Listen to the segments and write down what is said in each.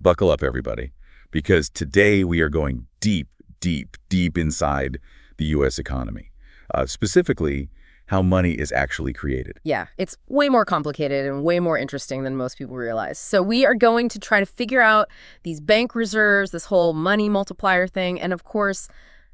Buckle up, everybody, because today we are going deep, deep, deep inside the U.S. economy, specifically how money is actually created. Yeah, it's way more complicated and way more interesting than most people realize. So we are going to try to figure out these bank reserves, this whole money multiplier thing, and of course,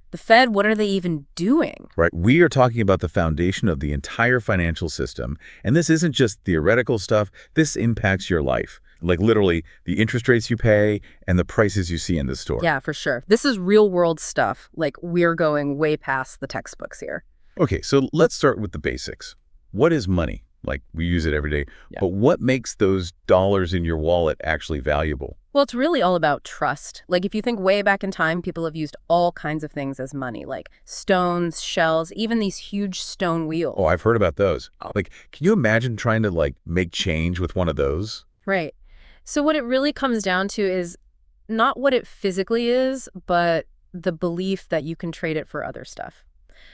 the Fed, what are they even doing? Right. We are talking about the foundation of the entire financial system, and this isn't just theoretical stuff. This impacts your life, like literally the interest rates you pay and the prices you see in the store. Yeah, for sure. This is real world stuff. Like, we're going way past the textbooks here. Okay, so let's start with the basics. What is money? Like, we use it every day, but what makes those dollars in your wallet actually valuable? Well, it's really all about trust. Like, if you think way back in time, people have used all kinds of things as money, like stones, shells, even these huge stone wheels. Oh, I've heard about those. Like, can you imagine trying to, like, make change with one of those? Right. So what it really comes down to is not what it physically is, but the belief that you can trade it for other stuff.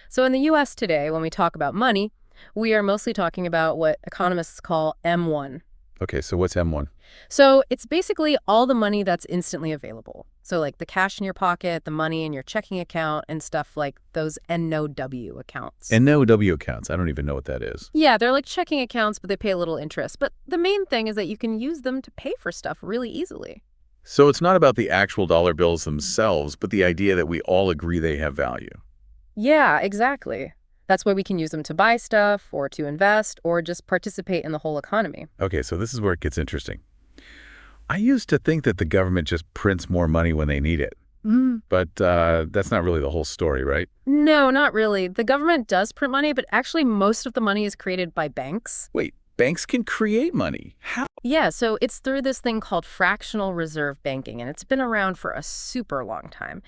So in the U.S. today, when we talk about money, we are mostly talking about what economists call M1. Okay, so what's M1? So it's basically all the money that's instantly available. So like the cash in your pocket, the money in your checking account, and stuff like those NOW accounts. NOW accounts. I don't even know what that is. Yeah, they're like checking accounts, but they pay a little interest. But the main thing is that you can use them to pay for stuff really easily. So it's not about the actual dollar bills themselves, but the idea that we all agree they have value. Yeah, exactly. That's why we can use them to buy stuff or to invest or just participate in the whole economy. Okay, so this is where it gets interesting. I used to think that the government just prints more money when they need it. But that's not really the whole story, right? No, not really. The government does print money, but actually most of the money is created by banks. Wait, banks can create money. How? Yeah, so it's through this thing called fractional reserve banking, and it's been around for a super long time.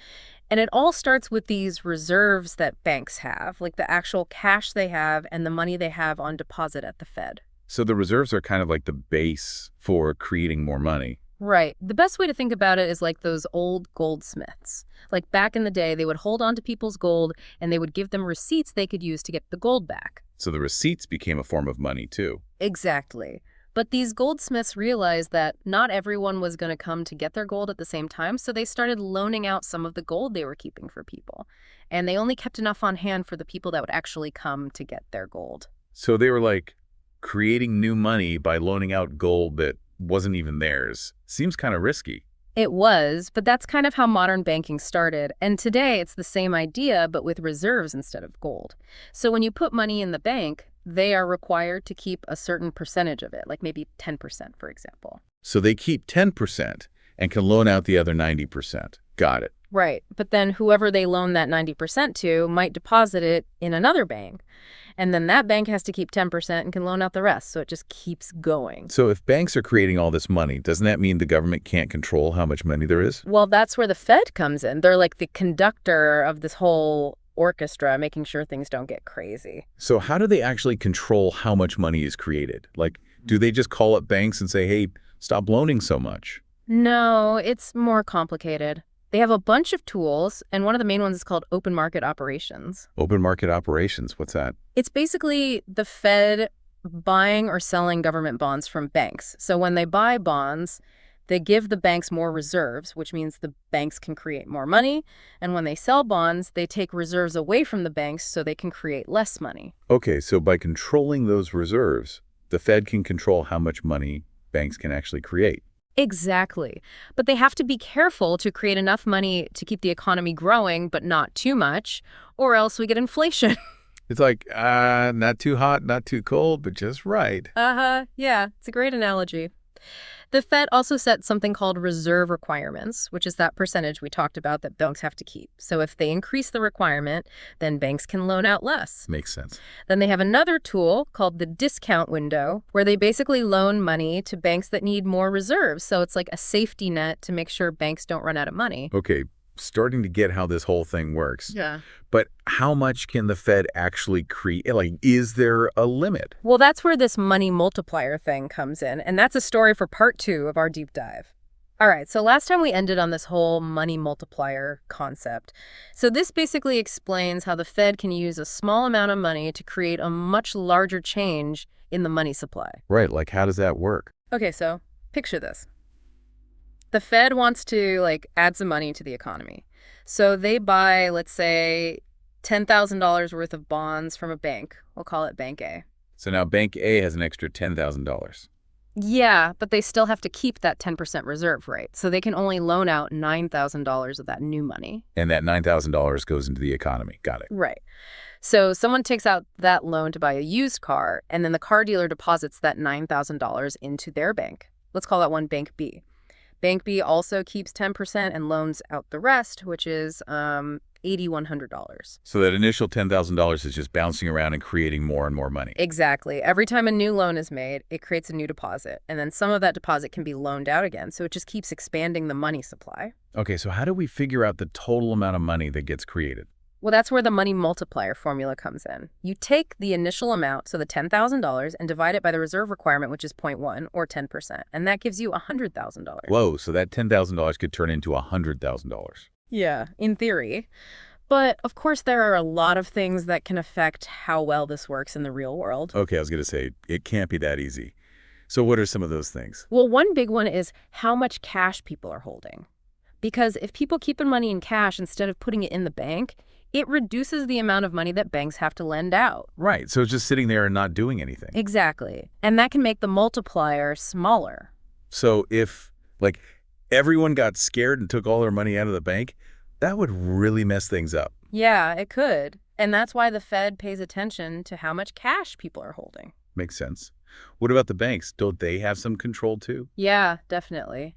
And it all starts with these reserves that banks have, like the actual cash they have and the money they have on deposit at the Fed. So the reserves are kind of like the base for creating more money. Right. The best way to think about it is like those old goldsmiths. Like back in the day, they would hold on to people's gold and they would give them receipts they could use to get the gold back. So the receipts became a form of money, too. Exactly. But these goldsmiths realized that not everyone was going to come to get their gold at the same time, so they started loaning out some of the gold they were keeping for people. And they only kept enough on hand for the people that would actually come to get their gold. So they were like creating new money by loaning out gold that wasn't even theirs. Seems kind of risky. It was, but that's kind of how modern banking started. And today it's the same idea, but with reserves instead of gold. So when you put money in the bank, they are required to keep a certain percentage of it, like maybe 10%, for example. So they keep 10% and can loan out the other 90%. Got it. Right. But then whoever they loan that 90% to might deposit it in another bank. And then that bank has to keep 10% and can loan out the rest. So it just keeps going. So if banks are creating all this money, doesn't that mean the government can't control how much money there is? Well, that's where the Fed comes in. They're like the conductor of this whole orchestra, making sure things don't get crazy. So how do they actually control how much money is created? Like, do they just call up banks and say, hey, stop loaning so much? No, it's more complicated. They have a bunch of tools, and one of the main ones is called open market operations. Open market operations, what's that? It's basically the Fed buying or selling government bonds from banks. So when they buy bonds, they give the banks more reserves, which means the banks can create more money. And when they sell bonds, they take reserves away from the banks so they can create less money. Okay, so by controlling those reserves, the Fed can control how much money banks can actually create. Exactly. But they have to be careful to create enough money to keep the economy growing, but not too much, or else we get inflation. It's like, not too hot, not too cold, but just right. Yeah, it's a great analogy. The Fed also set something called reserve requirements, which is that percentage we talked about that banks have to keep. So if they increase the requirement, then banks can loan out less. Makes sense. Then they have another tool called the discount window, where they basically loan money to banks that need more reserves. So it's like a safety net to make sure banks don't run out of money. Okay, starting to get how this whole thing works. Yeah. But how much can the Fed actually create? Like, is there a limit? Well, that's where this money multiplier thing comes in, and that's a story for part 2 of our deep dive. All right, so last time we ended on this whole money multiplier concept. So this basically explains how the Fed can use a small amount of money to create a much larger change in the money supply. Right, like how does that work? Okay, so picture this. The Fed wants to, like, add some money to the economy. So they buy, let's say, $10,000 worth of bonds from a bank. We'll call it Bank A. So now Bank A has an extra $10,000. Yeah, but they still have to keep that 10% reserve, right? So they can only loan out $9,000 of that new money. And that $9,000 goes into the economy. Got it. Right. So someone takes out that loan to buy a used car, and then the car dealer deposits that $9,000 into their bank. Let's call that one Bank B. Bank B also keeps 10% and loans out the rest, which is $8,100. So that initial $10,000 is just bouncing around and creating more and more money. Exactly. Every time a new loan is made, it creates a new deposit. And then some of that deposit can be loaned out again. So it just keeps expanding the money supply. Okay, so how do we figure out the total amount of money that gets created? Well, that's where the money multiplier formula comes in. You take the initial amount, so the $10,000, and divide it by the reserve requirement, which is 0.1 or 10%. And that gives you $100,000. Whoa, so that $10,000 could turn into $100,000. Yeah, in theory. But of course, there are a lot of things that can affect how well this works in the real world. Okay, I was going to say, it can't be that easy. So what are some of those things? Well, one big one is how much cash people are holding. Because if people keep their money in cash instead of putting it in the bank, it reduces the amount of money that banks have to lend out. Right, so it's just sitting there and not doing anything. Exactly. And that can make the multiplier smaller. So if, like, everyone got scared and took all their money out of the bank, that would really mess things up. Yeah, it could. And that's why the Fed pays attention to how much cash people are holding. Makes sense. What about the banks? Don't they have some control too? Yeah, definitely.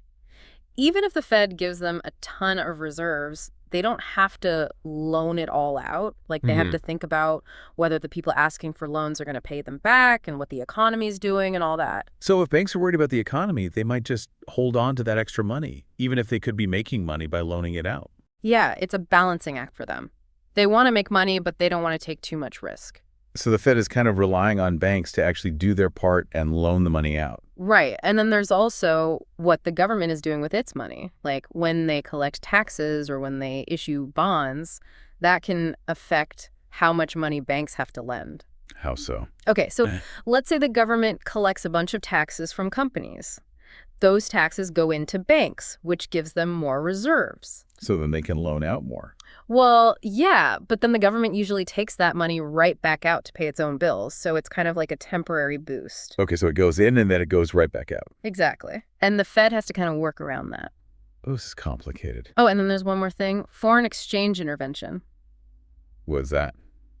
Even if the Fed gives them a ton of reserves, they don't have to loan it all out. Like, they have to think about whether the people asking for loans are going to pay them back and what the economy is doing and all that. So if banks are worried about the economy, they might just hold on to that extra money, even if they could be making money by loaning it out. Yeah, it's a balancing act for them. They want to make money, but they don't want to take too much risk. So the Fed is kind of relying on banks to actually do their part and loan the money out. Right. And then there's also what the government is doing with its money. Like, when they collect taxes or when they issue bonds, that can affect how much money banks have to lend. How so? Okay, so let's say the government collects a bunch of taxes from companies. Those taxes go into banks, which gives them more reserves. So then they can loan out more. Well, yeah, but then the government usually takes that money right back out to pay its own bills, so it's kind of like a temporary boost. Okay, so it goes in and then it goes right back out. Exactly. And the Fed has to kind of work around that. Oh, this is complicated. Oh, and then there's one more thing, foreign exchange intervention. What's that?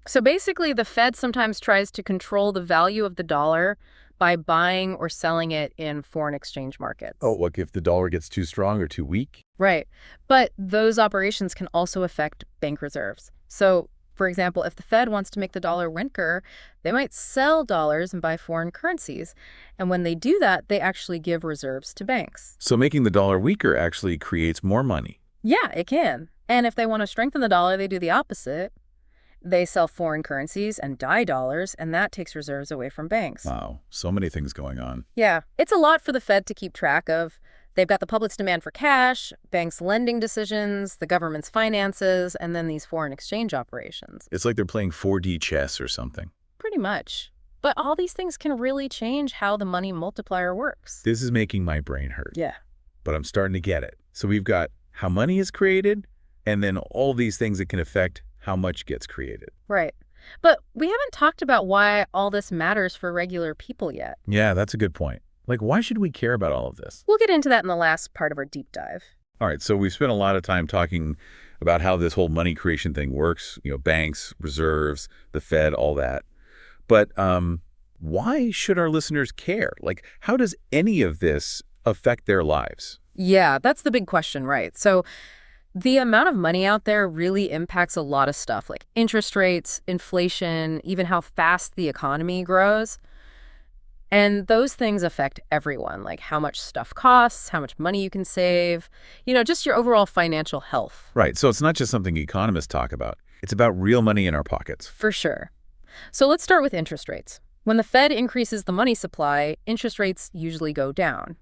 So basically, the Fed sometimes tries to control the value of the dollar by buying or selling it in foreign exchange markets. Oh, like if the dollar gets too strong or too weak? Right. But those operations can also affect bank reserves. So, for example, if the Fed wants to make the dollar weaker, they might sell dollars and buy foreign currencies. And when they do that, they actually give reserves to banks. So making the dollar weaker actually creates more money. Yeah, it can. And if they want to strengthen the dollar, they do the opposite. They sell foreign currencies and die dollars, and that takes reserves away from banks. Wow, so many things going on. Yeah, it's a lot for the Fed to keep track of. They've got the public's demand for cash, banks' lending decisions, the government's finances, and then these foreign exchange operations. It's like they're playing 4D chess or something. Pretty much. But all these things can really change how the money multiplier works. This is making my brain hurt. Yeah. But I'm starting to get it. So we've got how money is created, and then all these things that can affect how much gets created. Right. But we haven't talked about why all this matters for regular people yet. Yeah, that's a good point. Like, why should we care about all of this? We'll get into that in the last part of our deep dive. All right, so we've spent a lot of time talking about how this whole money creation thing works, banks, reserves, the Fed, all that. But why should our listeners care? Like, how does any of this affect their lives? Yeah, that's the big question, right? So the amount of money out there really impacts a lot of stuff, like interest rates, inflation, even how fast the economy grows. And those things affect everyone, like how much stuff costs, how much money you can save, just your overall financial health. Right, so it's not just something economists talk about. It's about real money in our pockets. For sure. So let's start with interest rates. When the Fed increases the money supply, interest rates usually go down.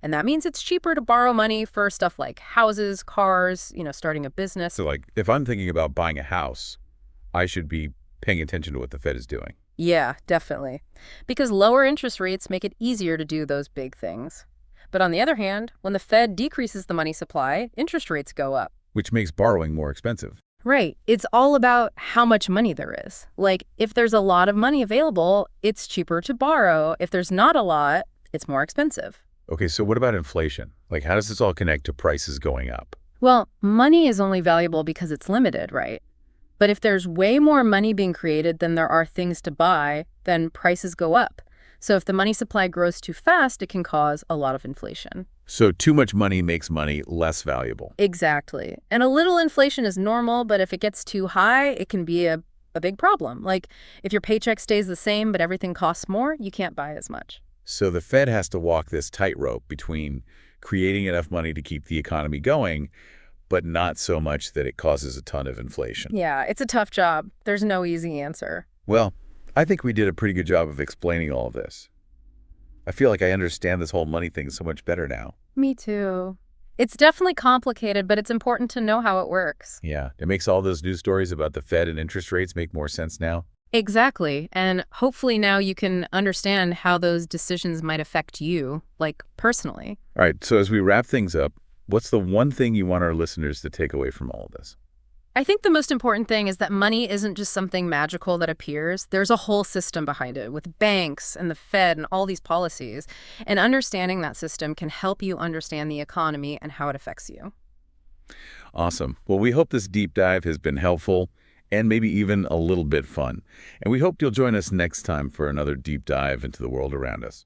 And that means it's cheaper to borrow money for stuff like houses, cars, starting a business. So, like, if I'm thinking about buying a house, I should be paying attention to what the Fed is doing. Yeah, definitely. Because lower interest rates make it easier to do those big things. But on the other hand, when the Fed decreases the money supply, interest rates go up. Which makes borrowing more expensive. Right. It's all about how much money there is. Like, if there's a lot of money available, it's cheaper to borrow. If there's not a lot, it's more expensive. Okay, so what about inflation? Like, how does this all connect to prices going up? Well, money is only valuable because it's limited, right? But if there's way more money being created than there are things to buy, then prices go up. So if the money supply grows too fast, it can cause a lot of inflation. So too much money makes money less valuable. Exactly. And a little inflation is normal, but if it gets too high, it can be a big problem. Like, if your paycheck stays the same but everything costs more, you can't buy as much. So the Fed has to walk this tightrope between creating enough money to keep the economy going, but not so much that it causes a ton of inflation. Yeah, it's a tough job. There's no easy answer. Well, I think we did a pretty good job of explaining all of this. I feel like I understand this whole money thing so much better now. Me too. It's definitely complicated, but it's important to know how it works. Yeah, it makes all those news stories about the Fed and interest rates make more sense now. Exactly. And hopefully now you can understand how those decisions might affect you, like personally. All right, so as we wrap things up, what's the one thing you want our listeners to take away from all of this? I think the most important thing is that money isn't just something magical that appears. There's a whole system behind it with banks and the Fed and all these policies. And understanding that system can help you understand the economy and how it affects you. Awesome. Well, we hope this deep dive has been helpful and maybe even a little bit fun. And we hope you'll join us next time for another deep dive into the world around us.